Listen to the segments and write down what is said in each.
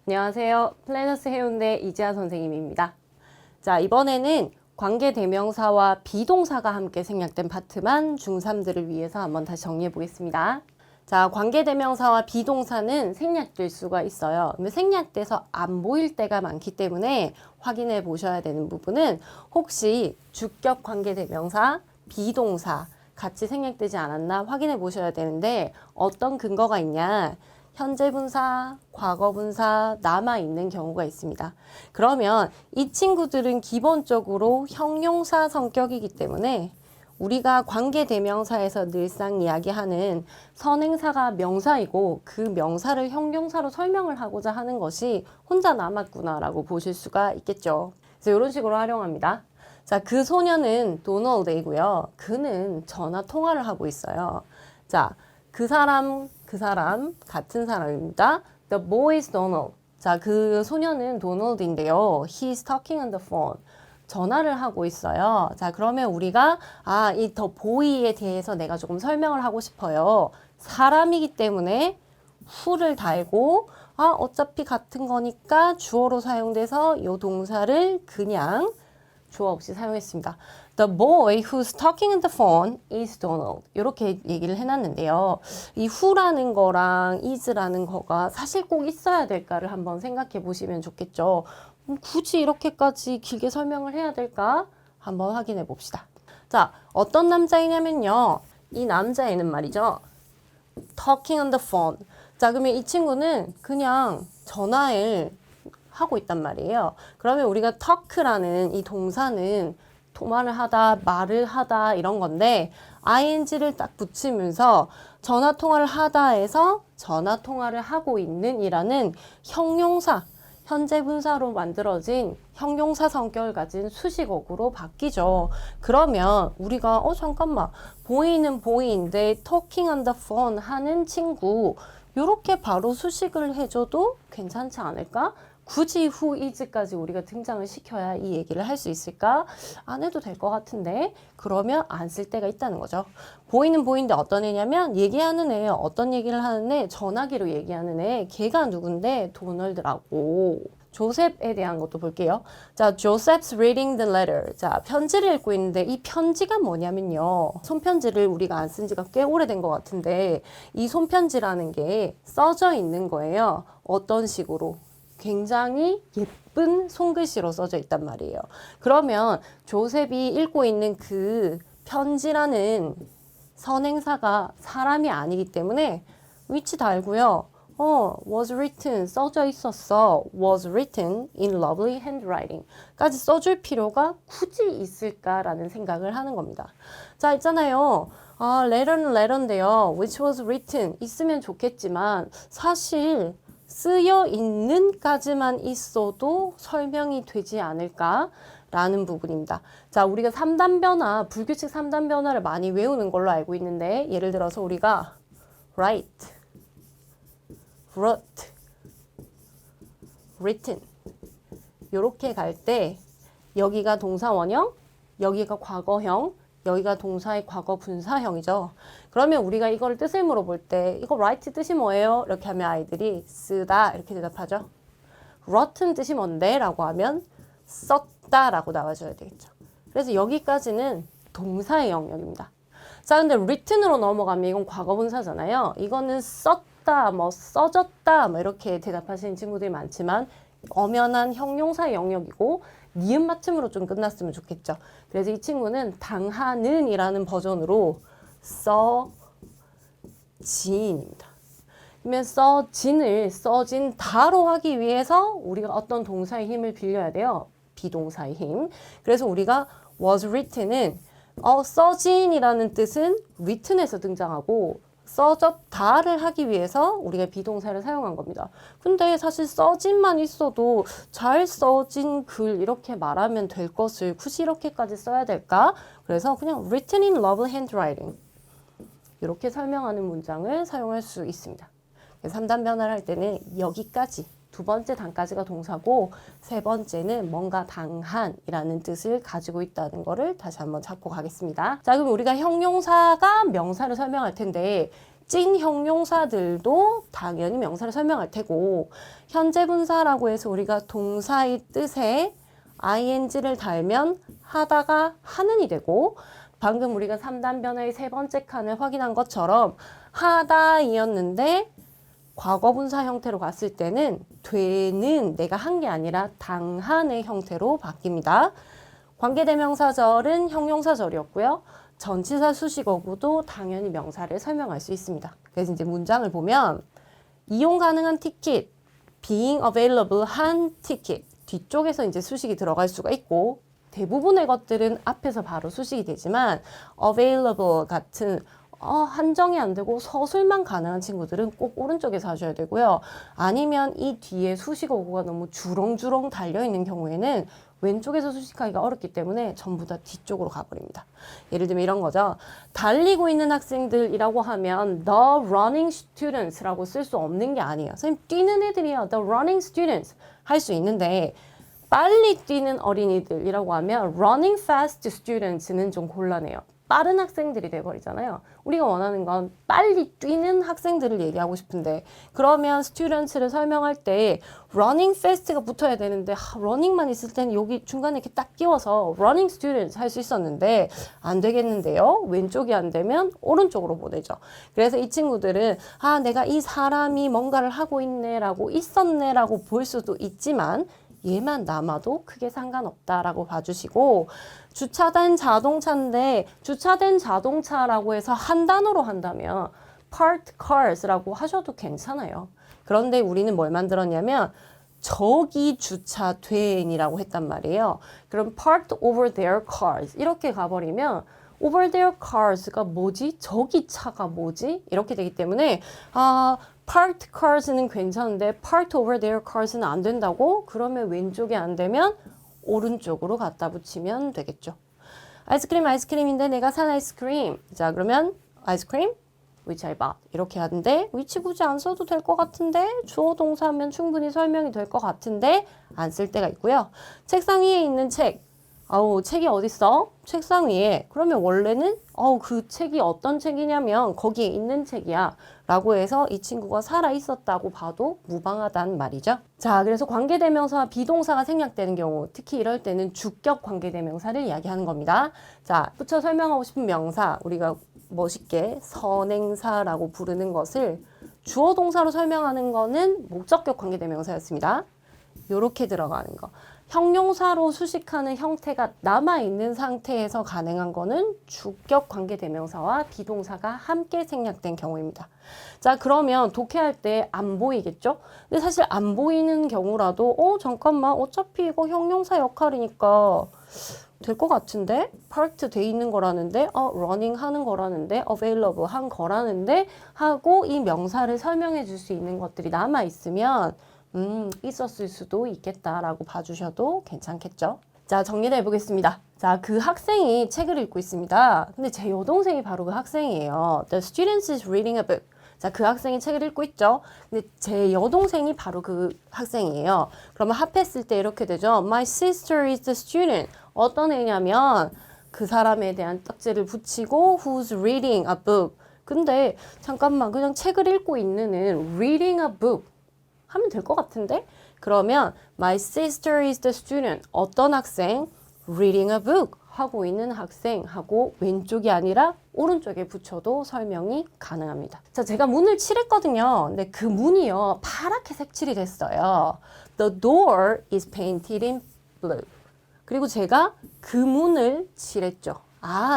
안녕하세요. 플래너스 해운대 이지아 선생님입니다. 자, 이번에는 관계대명사와 비동사가 함께 생략된 파트만 중3들을 위해서 한번 다시 정리해 보겠습니다. 자, 관계대명사와 비동사는 생략될 수가 있어요. 근데 생략돼서 안 보일 때가 많기 때문에 확인해 보셔야 되는 부분은 혹시 주격 관계대명사, 비동사 같이 생략되지 않았나 확인해 보셔야 되는데 어떤 근거가 있냐? 현재 분사, 과거 분사 남아있는 경우가 있습니다. 그러면 이 친구들은 기본적으로 형용사 성격이기 때문에 우리가 관계대명사에서 늘상 이야기하는 선행사가 명사이고 그 명사를 형용사로 설명을 하고자 하는 것이 혼자 남았구나라고 보실 수가 있겠죠. 그래서 이런 식으로 활용합니다. 자, 그 소녀는 도널드이고요. 그는 전화 통화를 하고 있어요. 자, 그 사람 같은 사람입니다. The boy is Donald. 자, 그 소녀는 도널드인데요. He's talking on the phone. 전화를 하고 있어요. 자, 그러면 우리가 이 the boy에 대해서 내가 조금 설명을 하고 싶어요. 사람이기 때문에 who를 달고 어차피 같은 거니까 주어로 사용돼서 이 동사를 그냥 주어 없이 사용했습니다. The boy who's talking on the phone is Donald. 이렇게 얘기를 해놨는데요. 이 who라는 거랑 is라는 거가 사실 꼭 있어야 될까를 한번 생각해 보시면 좋겠죠. 굳이 이렇게까지 길게 설명을 해야 될까? 한번 확인해 봅시다. 자, 어떤 남자이냐면요. 이 남자애는 말이죠. talking on the phone. 자, 그러면 이 친구는 그냥 전화를 하고 있단 말이에요. 그러면 우리가 talk라는 이 동사는 통화를 하다, 말을 하다 이런 건데 ing를 딱 붙이면서 전화 통화를 하다에서 전화 통화를 하고 있는 이라는 형용사, 현재 분사로 만들어진 형용사 성격을 가진 수식어구로 바뀌죠. 그러면 우리가 잠깐만 보이는 보이인데 talking on the phone 하는 친구 요렇게 바로 수식을 해줘도 괜찮지 않을까? 굳이 who is까지 우리가 등장을 시켜야 이 얘기를 할 수 있을까? 안 해도 될 것 같은데 그러면 안 쓸 때가 있다는 거죠. 보이는 보이인데 어떤 애냐면 얘기하는 애, 어떤 얘기를 하는 애, 전화기로 얘기하는 애, 걔가 누군데 도널드라고. 조셉에 대한 것도 볼게요. 자, Joseph's reading the letter. 자, 편지를 읽고 있는데 이 편지가 뭐냐면요. 손편지를 우리가 안 쓴 지가 꽤 오래된 것 같은데 이 손편지라는 게 써져 있는 거예요. 어떤 식으로? 굉장히 예쁜 손글씨로 써져 있단 말이에요. 그러면 조셉이 읽고 있는 그 편지라는 선행사가 사람이 아니기 때문에 위치 달고요. was written 써져 있었어. was written in lovely handwriting 까지 써줄 필요가 굳이 있을까라는 생각을 하는 겁니다. 자, 있잖아요. letter는 letter인데요. which was written 있으면 좋겠지만 사실 쓰여 있는까지만 있어도 설명이 되지 않을까라는 부분입니다. 자, 우리가 3단 변화, 불규칙 3단 변화를 많이 외우는 걸로 알고 있는데 예를 들어서 우리가 write, wrote, written 이렇게 갈 때 여기가 동사 원형, 여기가 과거형, 여기가 동사의 과거 분사형이죠. 그러면 우리가 이걸 뜻을 물어볼 때 이거 write 뜻이 뭐예요? 이렇게 하면 아이들이 쓰다 이렇게 대답하죠. wrote는 뜻이 뭔데? 라고 하면 썼다 라고 나와줘야 되겠죠. 그래서 여기까지는 동사의 영역입니다. 자, 근데 written으로 넘어가면 이건 과거 분사잖아요. 이거는 썼다, 써졌다 이렇게 대답하시는 친구들이 많지만 엄연한 형용사의 영역이고 니은 맞춤으로 좀 끝났으면 좋겠죠. 그래서 이 친구는 당하는 이라는 버전으로 써진입니다. 그러면 써진다로 하기 위해서 우리가 어떤 동사의 힘을 빌려야 돼요. 비동사의 힘. 그래서 우리가 was written은 써진이라는 뜻은 written에서 등장하고 써졌다를 하기 위해서 우리가 비동사를 사용한 겁니다. 근데 사실 써진만 있어도 잘 써진 글 이렇게 말하면 될 것을 굳이 이렇게까지 써야 될까? 그래서 그냥 written in lovely handwriting 이렇게 설명하는 문장을 사용할 수 있습니다. 3단 변화를 할 때는 여기까지 두 번째 단까지가 동사고 세 번째는 뭔가 당한이라는 뜻을 가지고 있다는 거를 다시 한번 잡고 가겠습니다. 자, 그럼 우리가 형용사가 명사를 설명할 텐데 찐 형용사들도 당연히 명사를 설명할 테고 현재 분사라고 해서 우리가 동사의 뜻에 ing를 달면 하다가 하는이 되고 방금 우리가 3단 변화의 세 번째 칸을 확인한 것처럼 하다이었는데 과거 분사 형태로 갔을 때는 되는 내가 한 게 아니라 당한의 형태로 바뀝니다. 관계대명사절은 형용사절이었고요. 전치사 수식어구도 당연히 명사를 설명할 수 있습니다. 그래서 이제 문장을 보면 이용 가능한 티켓, being available 한 티켓 뒤쪽에서 이제 수식이 들어갈 수가 있고 대부분의 것들은 앞에서 바로 수식이 되지만 available 같은 한정이 안 되고 서술만 가능한 친구들은 꼭 오른쪽에서 하셔야 되고요. 아니면 이 뒤에 수식어구가 너무 주렁주렁 달려있는 경우에는 왼쪽에서 수식하기가 어렵기 때문에 전부 다 뒤쪽으로 가버립니다. 예를 들면 이런 거죠. 달리고 있는 학생들이라고 하면 the running students라고 쓸 수 없는 게 아니에요. 선생님 뛰는 애들이요. the running students 할 수 있는데 빨리 뛰는 어린이들이라고 하면 running fast students는 좀 곤란해요. 빠른 학생들이 돼버리잖아요. 우리가 원하는 건 빨리 뛰는 학생들을 얘기하고 싶은데 그러면 students를 설명할 때 running fast가 붙어야 되는데 running만 있을 때는 여기 중간에 이렇게 딱 끼워서 running students 할 수 있었는데 안 되겠는데요. 왼쪽이 안 되면 오른쪽으로 보내죠. 그래서 이 친구들은 내가 이 사람이 뭔가를 하고 있네라고 있었네라고 볼 수도 있지만 얘만 남아도 크게 상관없다라고 봐주시고 주차된 자동차인데 주차된 자동차라고 해서 한 단어로 한다면 parked cars라고 하셔도 괜찮아요. 그런데 우리는 뭘 만들었냐면 저기 주차된이라고 했단 말이에요. 그럼 parked over their cars 이렇게 가버리면 over their cars가 뭐지? 저기 차가 뭐지? 이렇게 되기 때문에 parked cars는 괜찮은데 parked over their cars는 안 된다고? 그러면 왼쪽에 안 되면 오른쪽으로 갖다 붙이면 되겠죠. 아이스크림인데 내가 산 아이스크림. 자, 그러면 아이스크림 which I bought 이렇게 하는데 which 굳이 안 써도 될 것 같은데 주어 동사하면 충분히 설명이 될 것 같은데 안 쓸 때가 있고요. 책상 위에 있는 책. 책이 어딨어? 책상 위에. 그러면 원래는 그 책이 어떤 책이냐면 거기에 있는 책이야 라고 해서 이 친구가 살아 있었다고 봐도 무방하단 말이죠. 자, 그래서 관계대명사와 비동사가 생략되는 경우 특히 이럴 때는 주격 관계대명사를 이야기하는 겁니다. 자, 붙여 설명하고 싶은 명사 우리가 멋있게 선행사라고 부르는 것을 주어 동사로 설명하는 거는 목적격 관계대명사였습니다. 요렇게 들어가는 거. 형용사로 수식하는 형태가 남아있는 상태에서 가능한 거는 주격 관계대명사와 비동사가 함께 생략된 경우입니다. 자, 그러면 독해할 때 안 보이겠죠? 근데 사실 안 보이는 경우라도 잠깐만 어차피 이거 형용사 역할이니까 될 것 같은데? parked 돼 있는 거라는데 running 하는 거라는데 available 한 거라는데 하고 이 명사를 설명해 줄 수 있는 것들이 남아있으면 있었을 수도 있겠다라고 봐주셔도 괜찮겠죠? 자, 정리를 해보겠습니다. 자, 그 학생이 책을 읽고 있습니다. 근데 제 여동생이 바로 그 학생이에요. The student is reading a book. 자, 그 학생이 책을 읽고 있죠. 근데 제 여동생이 바로 그 학생이에요. 그러면 합했을 때 이렇게 되죠. My sister is the student. 어떤 애냐면 그 사람에 대한 딱지를 붙이고 who's reading a book. 근데 잠깐만 그냥 책을 읽고 있는 애는 reading a book. 하면 될 것 같은데? 그러면 my sister is the student. 어떤 학생? reading a book. 하고 있는 학생하고 왼쪽이 아니라 오른쪽에 붙여도 설명이 가능합니다. 자, 제가 문을 칠했거든요. 근데 그 문이요. 파랗게 색칠이 됐어요. The door is painted in blue. 그리고 제가 그 문을 칠했죠.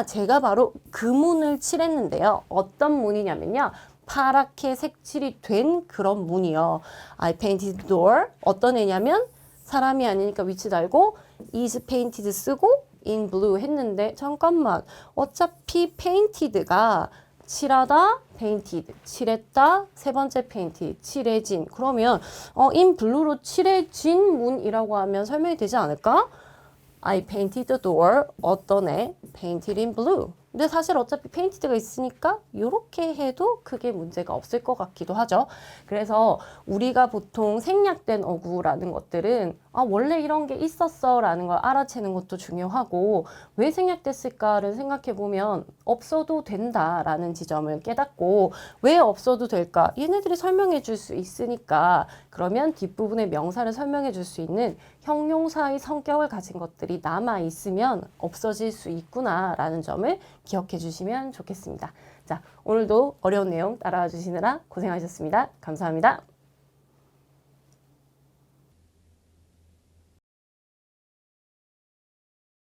제가 바로 그 문을 칠했는데요. 어떤 문이냐면요. 파랗게 색칠이 된 그런 문이요. I painted the door. 어떤 애냐면 사람이 아니니까 위치 달고 is painted 쓰고 in blue 했는데 잠깐만 어차피 painted가 칠하다 painted 칠했다 세 번째 painted 칠해진 그러면 in blue로 칠해진 문이라고 하면 설명이 되지 않을까? I painted the door. 어떤 애? painted in blue. 근데 사실 어차피 페인티드가 있으니까 이렇게 해도 크게 문제가 없을 것 같기도 하죠. 그래서 우리가 보통 생략된 어구라는 것들은 아, 원래 이런 게 있었어 라는 걸 알아채는 것도 중요하고, 왜 생략됐을까를 생각해 보면 없어도 된다라는 지점을 깨닫고, 왜 없어도 될까? 얘네들이 설명해 줄 수 있으니까, 그러면 뒷부분에 명사를 설명해 줄 수 있는 형용사의 성격을 가진 것들이 남아 있으면 없어질 수 있구나라는 점을 기억해 주시면 좋겠습니다. 자, 오늘도 어려운 내용 따라와 주시느라 고생하셨습니다. 감사합니다.